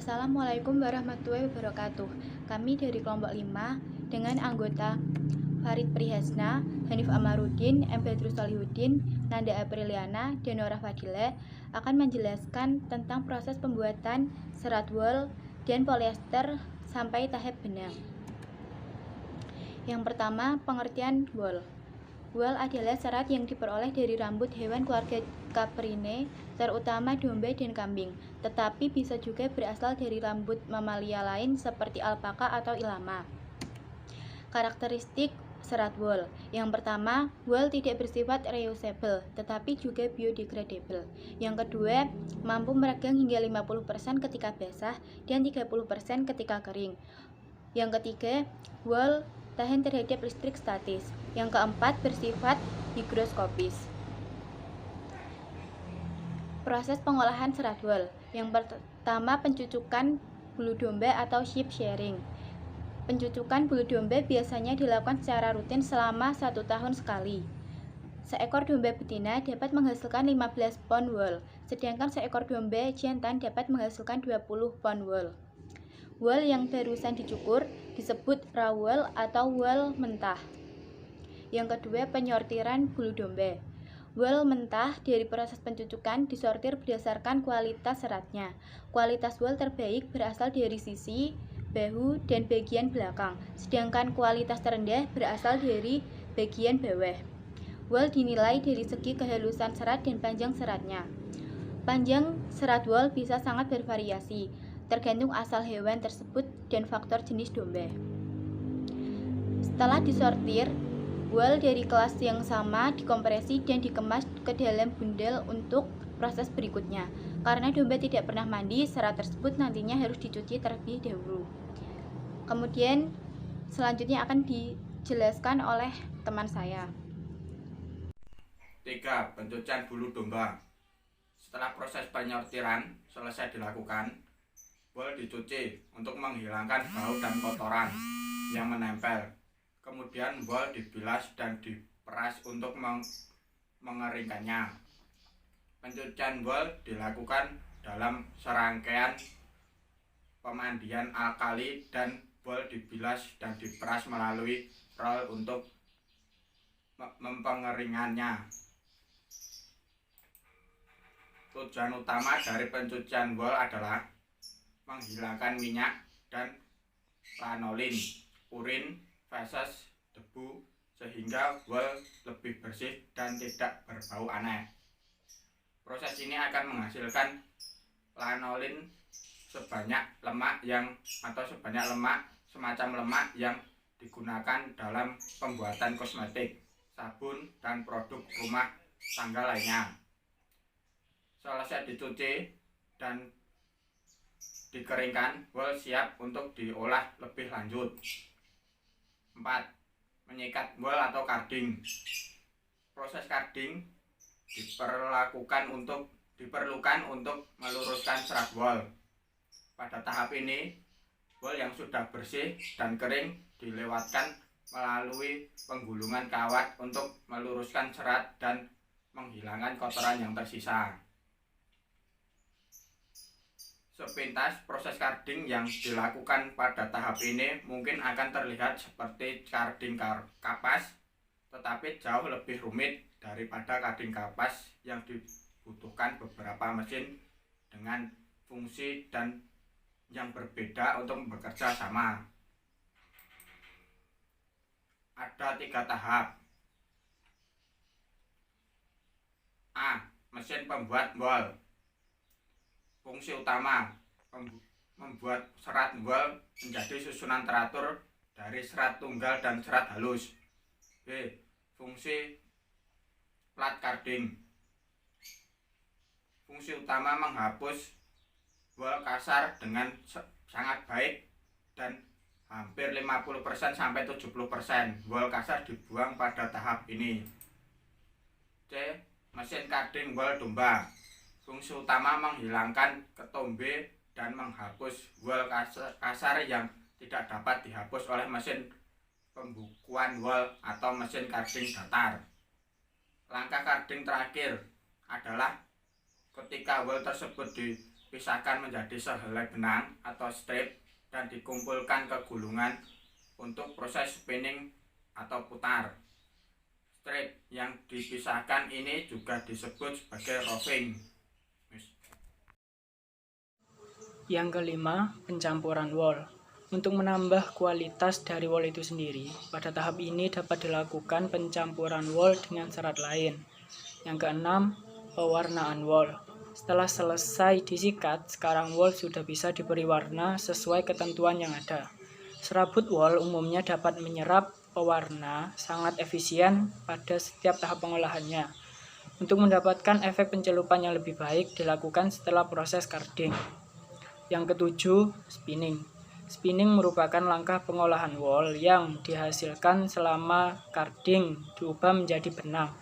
Assalamualaikum warahmatullahi wabarakatuh. Kami dari kelompok 5 dengan anggota Farid Prihasna, Hanif Amarudin, M. Badrus Solihuddin, Nanda Apriliana, dan Nora Fadila akan menjelaskan tentang proses pembuatan serat wol dan polyester sampai tahap benang. Yang pertama, pengertian wol. Wol adalah serat yang diperoleh dari rambut hewan keluarga Caprinae, terutama domba dan kambing, tetapi bisa juga berasal dari rambut mamalia lain seperti alpaka atau ilama. Karakteristik serat wol. Yang pertama, wol tidak bersifat reusable, tetapi juga biodegradable. Yang kedua, mampu meregang hingga 50% ketika basah dan 30% ketika kering. Yang ketiga, wol tahan terhadap listrik statis. Yang keempat, bersifat higroskopis. Proses pengolahan serat wol. Yang pertama, pencucukan bulu domba atau sheep shearing. Pencucukan bulu domba biasanya dilakukan secara rutin selama 1 tahun sekali. Seekor domba betina dapat menghasilkan 15 pound wol, sedangkan seekor domba jantan dapat menghasilkan 20 pound wol. Wol yang barusan dicukur disebut raw wol atau wol mentah. Yang kedua, penyortiran bulu domba. Wol mentah dari proses pencucukan disortir berdasarkan kualitas seratnya. Kualitas wol terbaik berasal dari sisi, bahu, dan bagian belakang, sedangkan kualitas terendah berasal dari bagian bawah. Wol dinilai dari segi kehalusan serat dan panjang seratnya. Panjang serat wol bisa sangat bervariasi, tergantung asal hewan tersebut dan faktor jenis domba. Setelah disortir, wol dari kelas yang sama dikompresi dan dikemas ke dalam bundel untuk proses berikutnya. Karena domba tidak pernah mandi, serat tersebut nantinya harus dicuci terlebih dahulu. Kemudian selanjutnya akan dijelaskan oleh teman saya. 3. Pencucian bulu domba. Setelah proses penyortiran selesai dilakukan, wol dicuci untuk menghilangkan bau dan kotoran yang menempel. Kemudian wol dibilas dan diperas untuk mengeringkannya. Pencucian wol dilakukan dalam serangkaian pemandian alkali dan wol dibilas dan diperas melalui roll untuk mempengeringannya. Tujuan utama dari pencucian wol adalah menghilangkan minyak dan lanolin, urin, feses, debu, sehingga wol lebih bersih dan tidak berbau aneh. Proses ini akan menghasilkan lanolin sebanyak lemak semacam lemak yang digunakan dalam pembuatan kosmetik, sabun, dan produk rumah tangga lainnya. Selesai dicuci dan dikeringkan, wol siap untuk diolah lebih lanjut. 4. Menyikat wol atau carding. Proses carding diperlukan untuk meluruskan serat wol. Pada tahap ini, wol yang sudah bersih dan kering dilewatkan melalui penggulungan kawat untuk meluruskan serat dan menghilangkan kotoran yang tersisa. Sepintas, proses carding yang dilakukan pada tahap ini mungkin akan terlihat seperti carding kapas, tetapi jauh lebih rumit daripada carding kapas yang dibutuhkan beberapa mesin dengan fungsi dan yang berbeda untuk bekerja sama. Ada 3 tahap. A. Mesin pembuat wol. Fungsi utama: membuat serat wol menjadi susunan teratur dari serat tunggal dan serat halus. B. Fungsi plat carding. Fungsi utama: menghapus wol kasar dengan sangat baik dan hampir 50% sampai 70% wol kasar dibuang pada tahap ini. C. Mesin carding wol domba. Fungsi utama: menghilangkan ketombe dan menghapus wol kasar yang tidak dapat dihapus oleh mesin pembukuan wol atau mesin carding datar. Langkah carding terakhir adalah ketika wol tersebut dipisahkan menjadi sehelai benang atau strip dan dikumpulkan ke gulungan untuk proses spinning atau putar. Strip yang dipisahkan ini juga disebut sebagai roving. Yang kelima, pencampuran wol. Untuk menambah kualitas dari wol itu sendiri, pada tahap ini dapat dilakukan pencampuran wol dengan serat lain. Yang keenam, pewarnaan wol. Setelah selesai disikat, sekarang wol sudah bisa diberi warna sesuai ketentuan yang ada. Serabut wol umumnya dapat menyerap pewarna sangat efisien pada setiap tahap pengolahannya. Untuk mendapatkan efek pencelupan yang lebih baik dilakukan setelah proses carding. Yang ketujuh, spinning. Spinning merupakan langkah pengolahan wol yang dihasilkan selama carding diubah menjadi benang.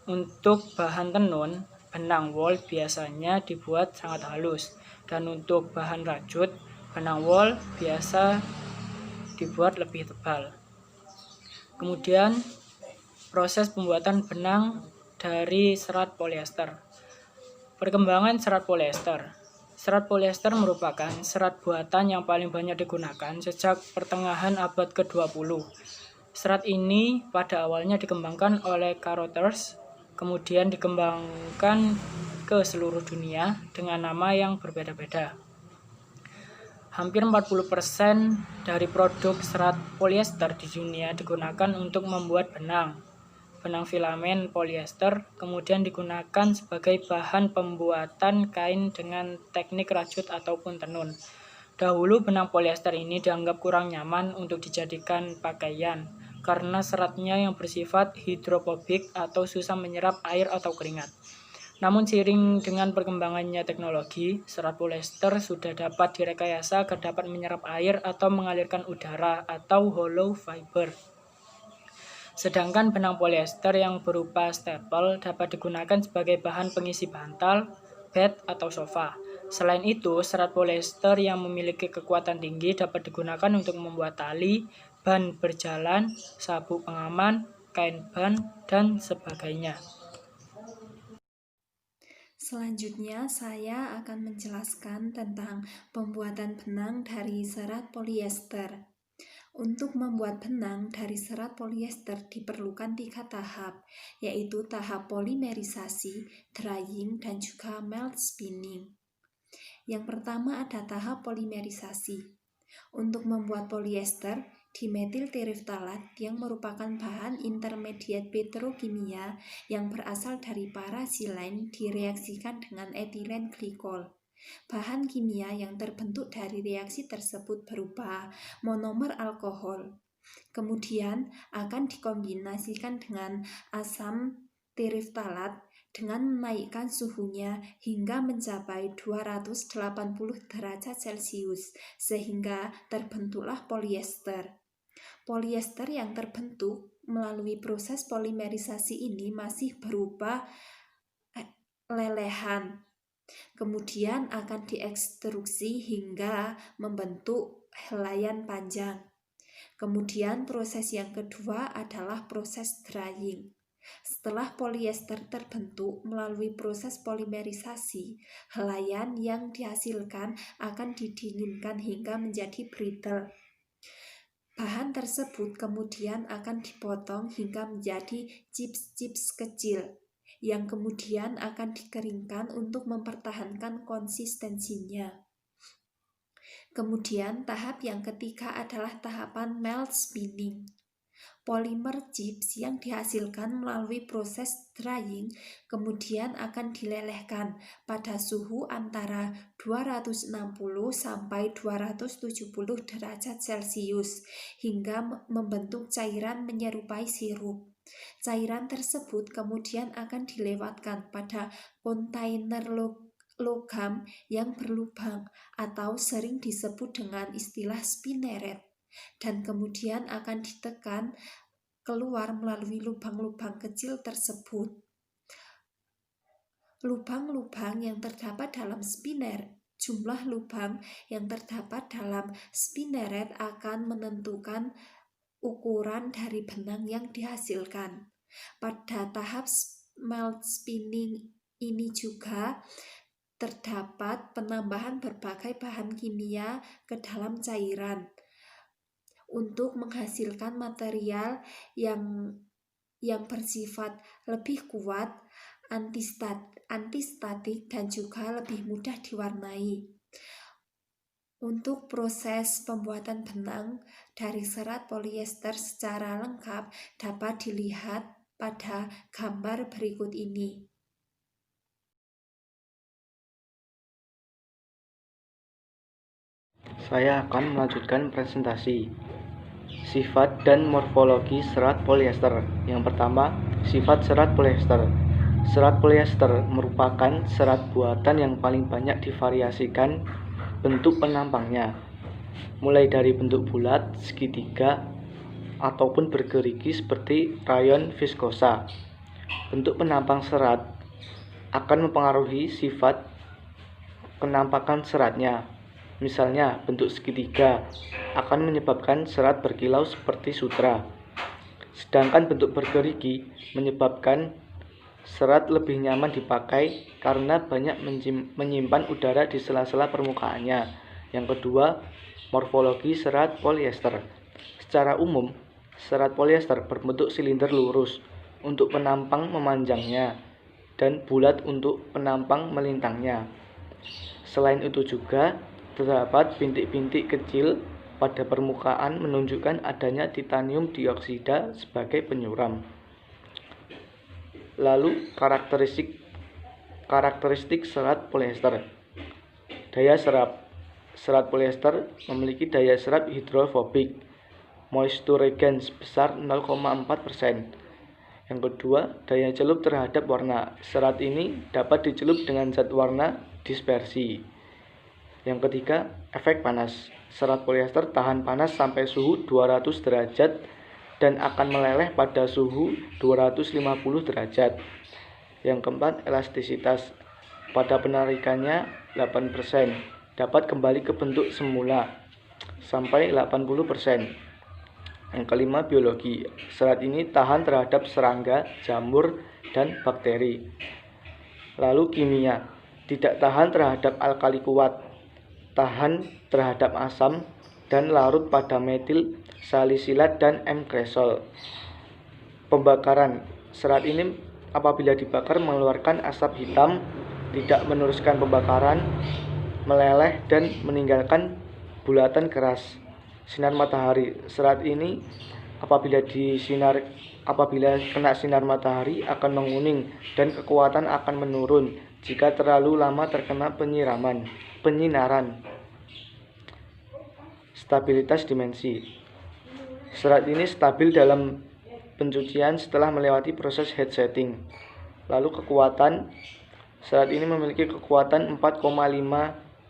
Untuk bahan tenun, benang wol biasanya dibuat sangat halus, dan untuk bahan rajut, benang wol biasa dibuat lebih tebal. Kemudian, proses pembuatan benang dari serat polyester. Perkembangan serat polyester. Serat polyester merupakan serat buatan yang paling banyak digunakan sejak pertengahan abad ke-20. Serat ini pada awalnya dikembangkan oleh Carothers, kemudian dikembangkan ke seluruh dunia dengan nama yang berbeda-beda. Hampir 40% dari produk serat polyester di dunia digunakan untuk membuat benang. Benang filamen polyester kemudian digunakan sebagai bahan pembuatan kain dengan teknik rajut ataupun tenun. Dahulu benang polyester ini dianggap kurang nyaman untuk dijadikan pakaian karena seratnya yang bersifat hidrofobik atau susah menyerap air atau keringat. Namun seiring dengan perkembangannya teknologi, serat polyester sudah dapat direkayasa agar dapat menyerap air atau mengalirkan udara atau hollow fiber. Sedangkan benang polyester yang berupa staple dapat digunakan sebagai bahan pengisi bantal, bed, atau sofa. Selain itu, serat polyester yang memiliki kekuatan tinggi dapat digunakan untuk membuat tali, ban berjalan, sabuk pengaman, kain ban, dan sebagainya. Selanjutnya, saya akan menjelaskan tentang pembuatan benang dari serat polyester. Untuk membuat benang dari serat polyester diperlukan 3 tahap, yaitu tahap polimerisasi, drying, dan juga melt spinning. Yang pertama ada tahap polimerisasi. Untuk membuat polyester, dimetil tereftalat yang merupakan bahan intermediat petrokimia yang berasal dari parasilin direaksikan dengan etilen glikol. Bahan kimia yang terbentuk dari reaksi tersebut berupa monomer alkohol. Kemudian akan dikombinasikan dengan asam tereftalat dengan menaikkan suhunya hingga mencapai 280 derajat Celcius sehingga terbentuklah polyester. Polyester yang terbentuk melalui proses polimerisasi ini masih berupa lelehan. Kemudian akan diekstruksi hingga membentuk helaian panjang. Kemudian proses yang kedua adalah proses drying. Setelah polyester terbentuk melalui proses polimerisasi, helaian yang dihasilkan akan didinginkan hingga menjadi brittle. Bahan tersebut kemudian akan dipotong hingga menjadi chips-chips kecil, yang kemudian akan dikeringkan untuk mempertahankan konsistensinya. Kemudian tahap yang ketiga adalah tahapan melt spinning. Polimer chips yang dihasilkan melalui proses drying kemudian akan dilelehkan pada suhu antara 260 sampai 270 derajat Celcius hingga membentuk cairan menyerupai sirup. Cairan tersebut kemudian akan dilewatkan pada kontainer logam yang berlubang atau sering disebut dengan istilah spinneret, dan kemudian akan ditekan keluar melalui lubang-lubang kecil tersebut. Lubang-lubang yang terdapat dalam jumlah lubang yang terdapat dalam spinneret akan menentukan ukuran dari benang yang dihasilkan. Pada tahap melt spinning ini juga terdapat penambahan berbagai bahan kimia ke dalam cairan untuk menghasilkan material yang bersifat lebih kuat, antistatik, dan juga lebih mudah diwarnai. Untuk proses pembuatan benang dari serat polyester secara lengkap dapat dilihat pada gambar berikut ini. Saya akan melanjutkan presentasi sifat dan morfologi serat polyester. Yang pertama, sifat serat polyester. Serat polyester merupakan serat buatan yang paling banyak divariasikan bentuk penampangnya, mulai dari bentuk bulat, segitiga, ataupun bergerigi seperti rayon viskosa. Bentuk penampang serat akan mempengaruhi sifat penampakan seratnya. Misalnya, bentuk segitiga akan menyebabkan serat berkilau seperti sutra, sedangkan bentuk bergerigi menyebabkan serat lebih nyaman dipakai karena banyak menyimpan udara di sela-sela permukaannya. Yang kedua, morfologi serat polyester. Secara umum, serat polyester berbentuk silinder lurus untuk penampang memanjangnya dan bulat untuk penampang melintangnya. Selain itu juga terdapat bintik-bintik kecil pada permukaan menunjukkan adanya titanium dioksida sebagai penyuram. Lalu karakteristik serat polyester. Daya serap. Serat polyester memiliki daya serap hidrofobik, moisture regain sebesar 0,4%. Yang kedua, daya celup terhadap warna. Serat ini dapat dicelup dengan zat warna dispersi. Yang ketiga, efek panas. Serat polyester tahan panas sampai suhu 200 derajat dan akan meleleh pada suhu 250 derajat. Yang keempat, elastisitas. Pada penarikannya 8%, dapat kembali ke bentuk semula sampai 80%. Yang kelima, biologi. Serat ini tahan terhadap serangga, jamur, dan bakteri. Lalu kimia. Tidak tahan terhadap alkali kuat, tahan terhadap asam, dan larut pada metil salisilat dan M-kresol. Pembakaran. Serat ini apabila dibakar mengeluarkan asap hitam, tidak meneruskan pembakaran, meleleh, dan meninggalkan bulatan keras. Sinar matahari. Serat ini apabila kena sinar matahari akan menguning dan kekuatan akan menurun jika terlalu lama terkena penyinaran. Stabilitas dimensi. Serat ini stabil dalam pencucian setelah melewati proses heat setting. Lalu kekuatan. Serat ini memiliki kekuatan 4,5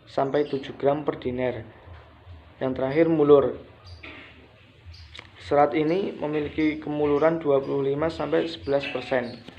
sampai 7 gram per diner. Yang terakhir, mulur. Serat ini memiliki kemuluran 25 sampai 11%.